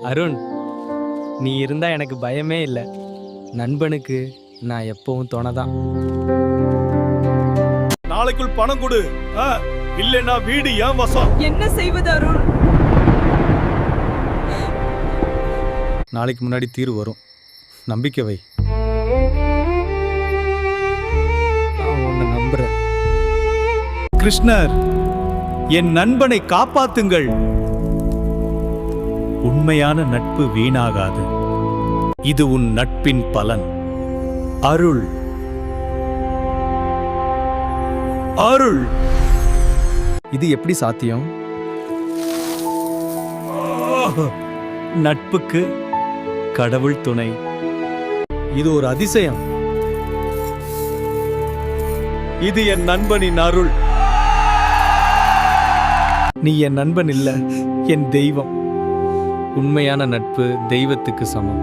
அருண், நீ இருந்தா எனக்கு பயமே இல்லை. நண்பனுக்கு நான் எப்பவும் துணைதான். நாளைக்குள் பணம் கொடு, இல்லைன்னா வீடு ஏன் வசம். என்ன செய்வது அருண்? நாளைக்கு முன்னாடி தீர்வு வரும், நம்பிக்கை வை. நான் உன்னை நம்புறேன். கிருஷ்ணர், என் நண்பனை காப்பாத்துங்கள். உண்மையான நட்பு வீணாகாது. இது உன் நட்பின் பலன். அருள், அருள். இது எப்படி சாத்தியம்? நட்புக்கு கடவுள் துணை. இது ஒரு அதிசயம். இது என் நண்பனின் அருள். நீ என் நண்பன் இல்ல, என் தெய்வம். உண்மையான நட்பு தெய்வத்துக்கு சமம்.